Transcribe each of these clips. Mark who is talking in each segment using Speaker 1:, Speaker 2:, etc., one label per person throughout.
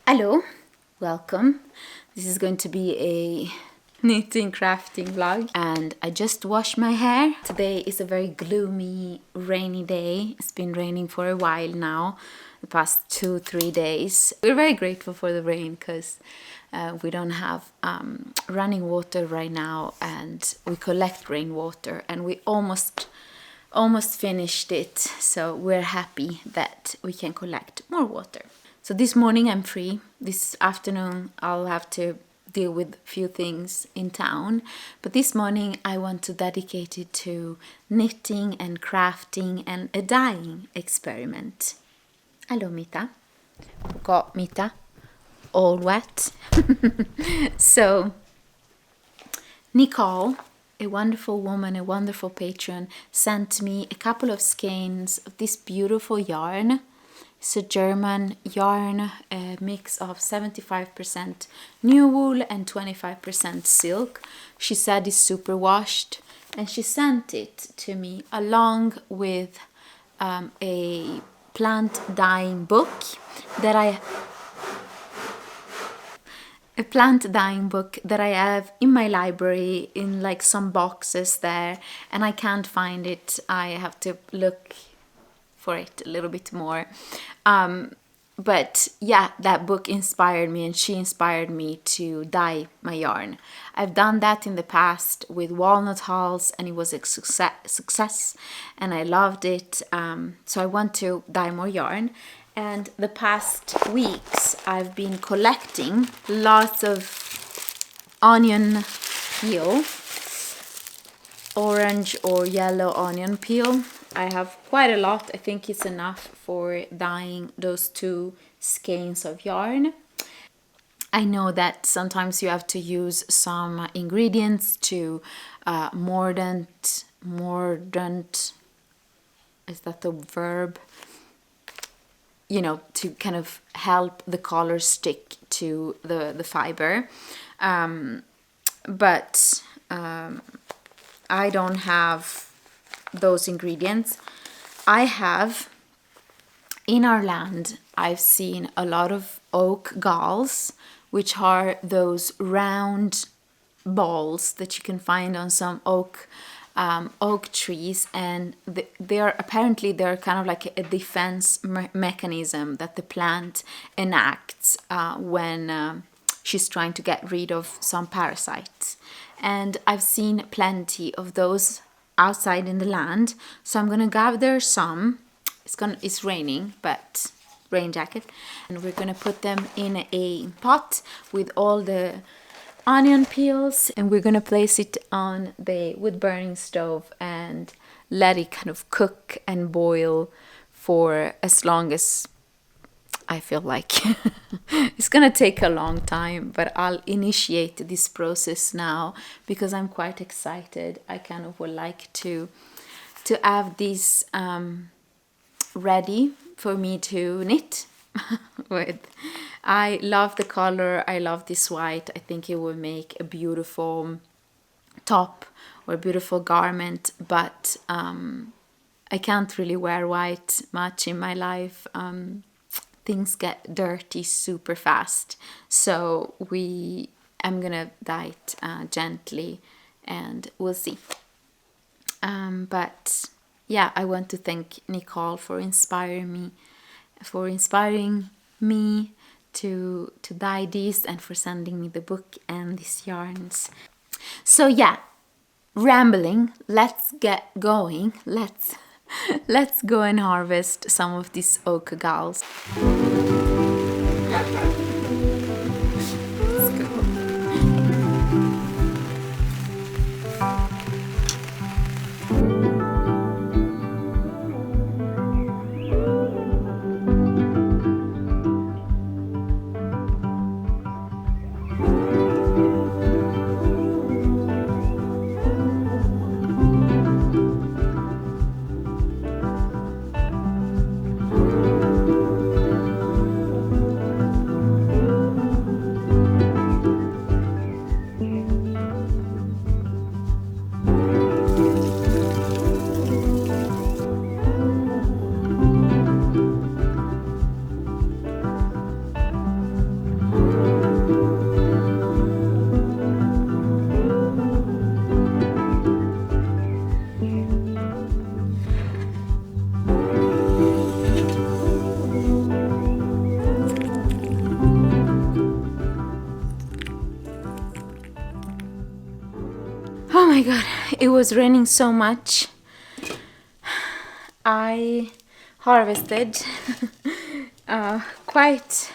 Speaker 1: Hello, welcome. This is going to be a knitting crafting vlog, and I just washed my hair. Today is a very gloomy, rainy day. It's been raining for a while now, the past 2-3 days. We're very grateful for the rain because we don't have running water right now, and we collect rainwater, and we almost finished it, so we're happy that we can collect more water. So this morning I'm free. This afternoon I'll have to deal with a few things in town, but this morning I want to dedicate it to knitting and crafting and a dyeing experiment. Hello, Mita. Got Mita all wet. So Nicole, a wonderful woman, a wonderful patron, sent me a couple of skeins of this beautiful yarn. It's a German yarn, a mix of 75% new wool and 25% silk. She said it's super washed, and she sent it to me along with a plant dyeing book that I have in my library in like some boxes there, and I can't find it. I have to look for it a little bit more. But yeah, that book inspired me, and she inspired me to dye my yarn. I've done that in the past with walnut hulls, and it was a success, and I loved it. So I want to dye more yarn. And the past weeks I've been collecting lots of onion peel, orange or yellow onion peel. I have quite a lot. I think it's enough for dyeing those 2 skeins of yarn. I know that sometimes you have to use some ingredients to mordant, is that the verb? You know, to kind of help the color stick to the fiber. But I don't have those ingredients. I have, in our land, I've seen a lot of oak galls, which are those round balls that you can find on some oak trees, and they're kind of like a defense mechanism that the plant enacts when she's trying to get rid of some parasites. And I've seen plenty of those outside in the land, so I'm gonna gather some. It's raining, but rain jacket, and we're gonna put them in a pot with all the onion peels, and we're gonna place it on the wood burning stove and let it kind of cook and boil for as long as I feel like. It's gonna take a long time, but I'll initiate this process now because I'm quite excited. I kind of would like to have this ready for me to knit with. I love the color. I love this white. I think it will make a beautiful top or a beautiful garment, but I can't really wear white much in my life. Things get dirty super fast, so I'm gonna dye it gently, and we'll see. But yeah, I want to thank Nicole for inspiring me to dye these, and for sending me the book and these yarns. So yeah, rambling, let's get going. Let's go and harvest some of these oak galls. Let's go. Oh my god, it was raining so much. I harvested quite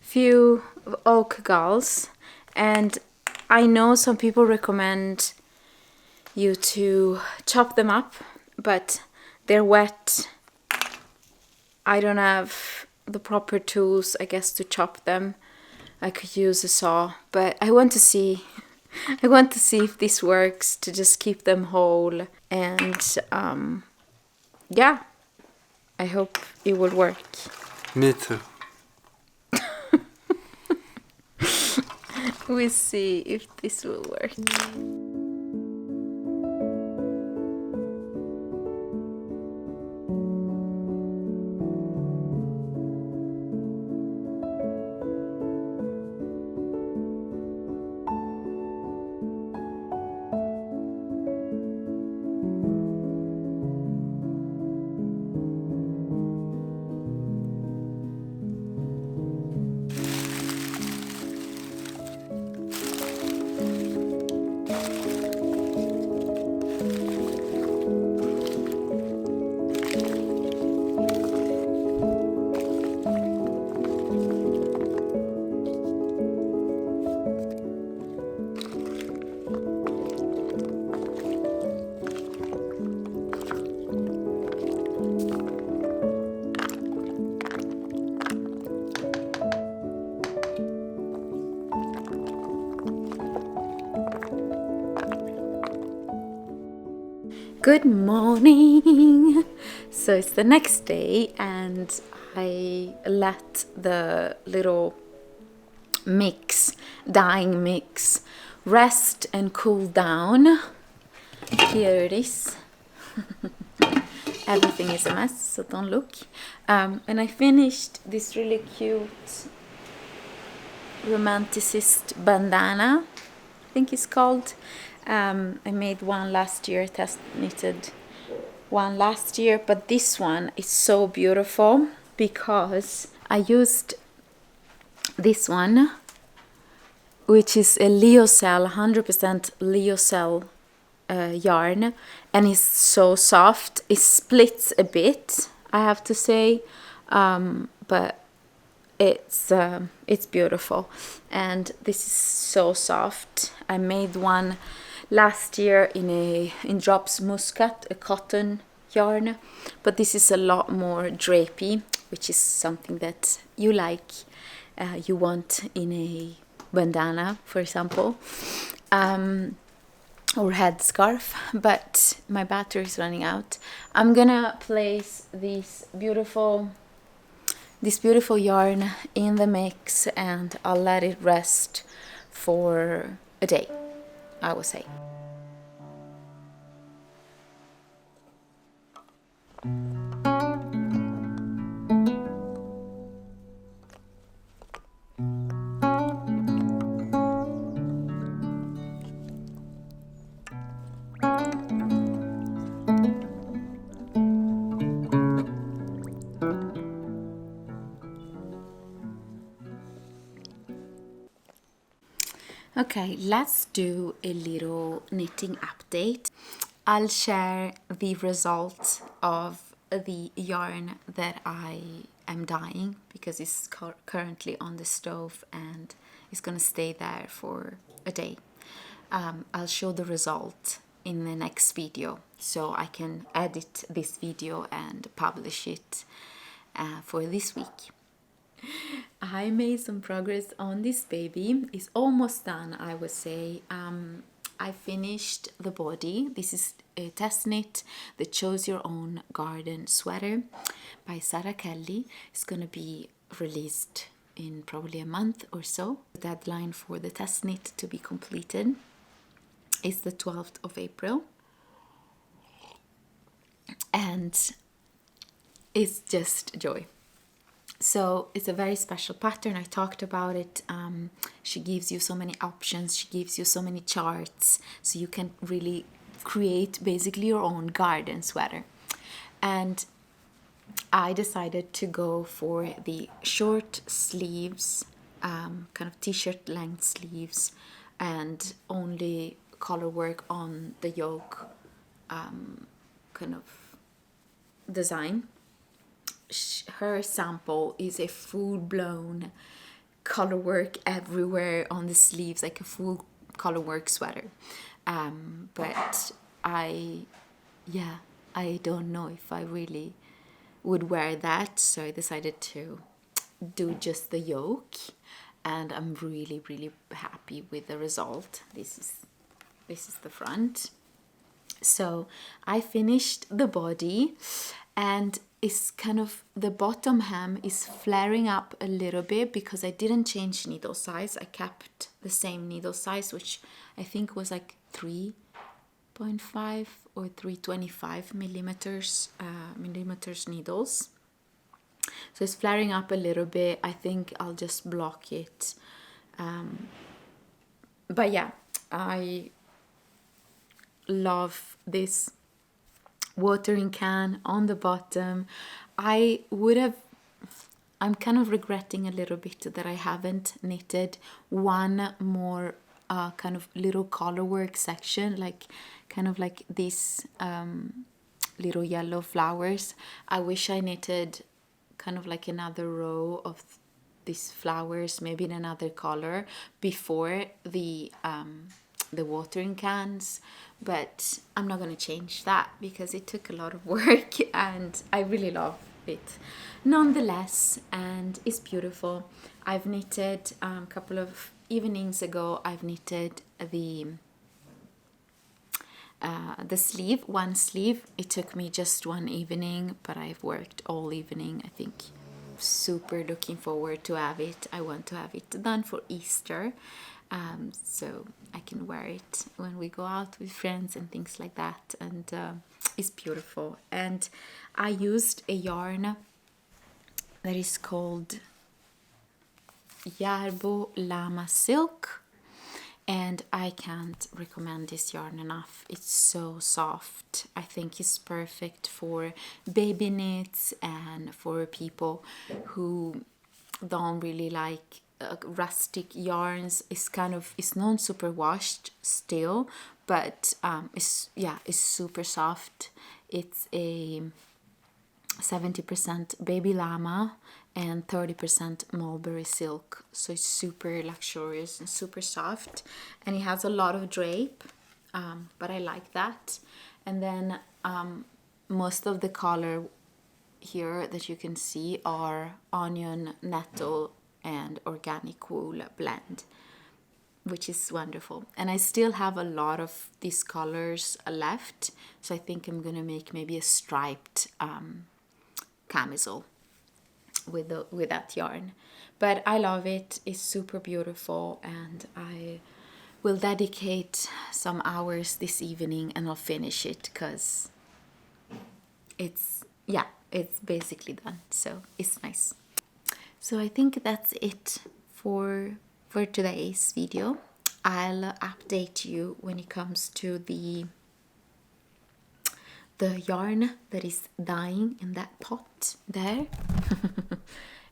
Speaker 1: few oak galls, and I know some people recommend you to chop them up, but they're wet. I don't have the proper tools, I guess, to chop them. I could use a saw, but I want to see if this works, to just keep them whole. And yeah, I hope it will work.
Speaker 2: Me too.
Speaker 1: We'll see if this will work. Good morning! So it's the next day, and I let the little dyeing mix, rest and cool down. Here it is. Everything is a mess, so don't look. And I finished this really cute romanticist bandana, I think it's called. I made one last year, test knitted one last year, but this one is so beautiful because I used this one, which is a Lyocell, 100% Lyocell yarn, and it's so soft. It splits a bit, I have to say, but it's beautiful, and this is so soft. I made one last year in Drops Muscat, a cotton yarn, but this is a lot more drapey, which is something that you like, you want in a bandana, for example, or headscarf. But my battery is running out. I'm gonna place this beautiful yarn in the mix, and I'll let it rest for a day, I would say. Okay, let's do a little knitting update. I'll share the result of the yarn that I am dyeing because it's currently on the stove and it's gonna stay there for a day. I'll show the result in the next video so I can edit this video and publish it for this week. I made some progress on this baby. It's almost done, I would say. I finished the body. This is a test knit, the Choose Your Own Garden sweater by Sarah Kelly. It's gonna be released in probably a month or so. The deadline for the test knit to be completed is the 12th of April. And it's just joy. So it's a very special pattern. I talked about it. She gives you so many options. She gives you so many charts. So you can really create basically your own garden sweater. And I decided to go for the short sleeves, kind of t-shirt length sleeves, and only color work on the yoke kind of design. Her sample is a full-blown color work everywhere on the sleeves, like a full color work sweater. But I don't know if I really would wear that, so I decided to do just the yoke, and I'm really happy with the result. This is the front. So I finished the body, and it's kind of, the bottom hem is flaring up a little bit because I didn't change needle size. I kept the same needle size, which I think was like 3.5 or 325 millimeters needles. So it's flaring up a little bit. I think I'll just block it. But yeah, I love this watering can on the bottom. I'm kind of regretting a little bit that I haven't knitted one more kind of little color work section, like kind of like these little yellow flowers. I wish I knitted kind of like another row of these flowers, maybe in another color, before the watering cans, but I'm not going to change that because it took a lot of work and I really love it nonetheless, and it's beautiful. I've knitted a couple of evenings ago. I've knitted the sleeve, one sleeve. It took me just one evening, but I've worked all evening. I think super looking forward to have it. I want to have it done for Easter, so I can wear it when we go out with friends and things like that, and it's beautiful. And I used a yarn that is called Yarbo Lama Silk, and I can't recommend this yarn enough. It's so soft. I think it's perfect for baby knits and for people who don't really like rustic yarns. It's not super washed still, but it's super soft. It's a 70% baby llama and 30% mulberry silk, so it's super luxurious and super soft, and it has a lot of drape, but I like that. And then most of the color here that you can see are onion, nettle and organic wool blend, which is wonderful. And I still have a lot of these colors left, so I think I'm gonna make maybe a striped camisole with that yarn. But I love it. It's super beautiful, and I will dedicate some hours this evening and I'll finish it because it's basically done, so it's nice. So I think that's it for today's video. I'll update you when it comes to the the yarn that is dyeing in that pot there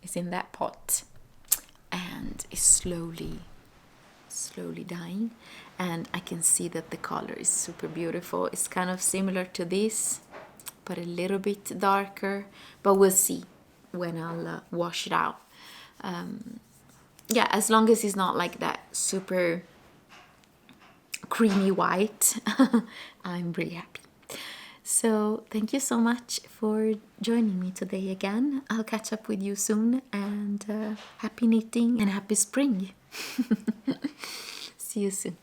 Speaker 1: is in that pot and is slowly dyeing, and I can see that the color is super beautiful. It's kind of similar to this but a little bit darker, but we'll see when I'll wash it out. Yeah, as long as it's not like that super creamy white, I'm really happy. So thank you so much for joining me today again. I'll catch up with you soon, and happy knitting and happy spring. See you soon.